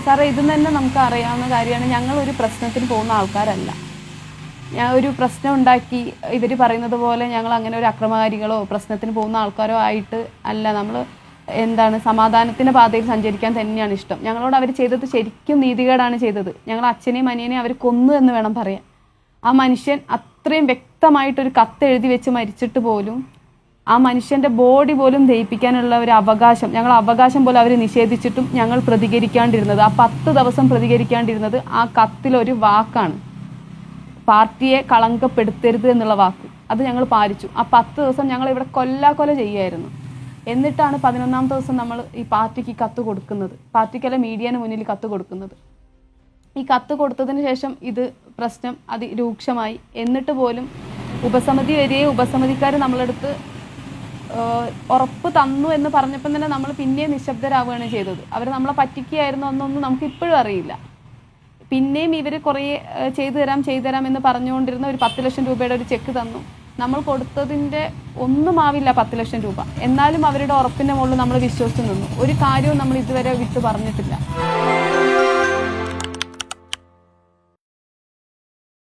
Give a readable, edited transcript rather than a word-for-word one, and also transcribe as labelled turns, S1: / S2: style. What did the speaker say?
S1: സാറേ ഇതെന്ന് തന്നെ നമുക്ക് അറിയാവുന്ന കാര്യമാണ്. ഞങ്ങളൊരു പ്രശ്നത്തിന് പോകുന്ന ആൾക്കാരല്ല. ഞാൻ ഒരു പ്രശ്നം ഉണ്ടാക്കി ഇവർ പറയുന്നത് പോലെ ഞങ്ങൾ അങ്ങനെ ഒരു അക്രമകാരികളോ പ്രശ്നത്തിന് പോകുന്ന ആൾക്കാരോ ആയിട്ട് അല്ല. നമ്മൾ എന്താണ് സമാധാനത്തിൻ്റെ പാതയിൽ സഞ്ചരിക്കാൻ തന്നെയാണ് ഇഷ്ടം. ഞങ്ങളോട് അവർ ചെയ്തത് ശരിക്കും നീതികേടാണ് ചെയ്തത്. ഞങ്ങൾ അച്ഛനെയും അനിയനെയും അവർ കൊന്നു എന്ന് വേണം പറയാൻ. ആ മനുഷ്യൻ അത്രയും വ്യക്തമായിട്ടൊരു കത്ത് എഴുതി വെച്ച് മരിച്ചിട്ട് പോലും ആ മനുഷ്യൻ്റെ ബോഡി പോലും ദഹിപ്പിക്കാനുള്ള ഒരു അവകാശം, ഞങ്ങൾ അവകാശം പോലും അവർ നിഷേധിച്ചിട്ടും ഞങ്ങൾ പ്രതികരിക്കാണ്ടിരുന്നത്, ആ 10 ദിവസം പ്രതികരിക്കാണ്ടിരുന്നത് ആ കത്തിലൊരു വാക്കാണ്, പാർട്ടിയെ കളങ്കപ്പെടുത്തരുത് എന്നുള്ള വാക്ക്. അത് ഞങ്ങൾ പാലിച്ചു. ആ 10 ദിവസം ഞങ്ങൾ ഇവിടെ കൊല്ലാക്കൊല ചെയ്യുമായിരുന്നു. എന്നിട്ടാണ് 11ാമത്തെ ദിവസം നമ്മൾ ഈ പാർട്ടിക്ക് കത്ത് കൊടുക്കുന്നത്, പാർട്ടിക്കല്ല മീഡിയന് മുന്നിൽ കത്ത് കൊടുക്കുന്നത്. ഈ കത്ത് കൊടുത്തതിന് ശേഷം ഇത് പ്രശ്നം അതിരൂക്ഷമായി. എന്നിട്ട് പോലും ഉപസമിതി വരികയും ഉപസമിതിക്കാർ നമ്മളെടുത്ത് ഉറപ്പ് തന്നു എന്ന് പറഞ്ഞപ്പോൾ തന്നെ നമ്മൾ പിന്നെയും നിശബ്ദരാവുകയാണ് ചെയ്തത്. അവർ നമ്മളെ പറ്റിക്കുകയായിരുന്നു എന്നൊന്നും നമുക്ക് ഇപ്പോഴും അറിയില്ല. പിന്നെയും ഇവർ കുറേ ചെയ്തു തരാം എന്ന് പറഞ്ഞുകൊണ്ടിരുന്ന ഒരു 10 ലക്ഷം രൂപയുടെ ഒരു ചെക്ക് തന്നു. നമ്മൾ കൊടുത്തതിൻ്റെ ഒന്നും ആവില്ല 10 ലക്ഷം രൂപ. എന്നാലും അവരുടെ ഉറപ്പിൻ്റെ മുകളിൽ നമ്മൾ വിശ്വസിച്ച് നിന്നു. ഒരു കാര്യവും നമ്മൾ ഇതുവരെ വിട്ടു പറഞ്ഞിട്ടില്ല.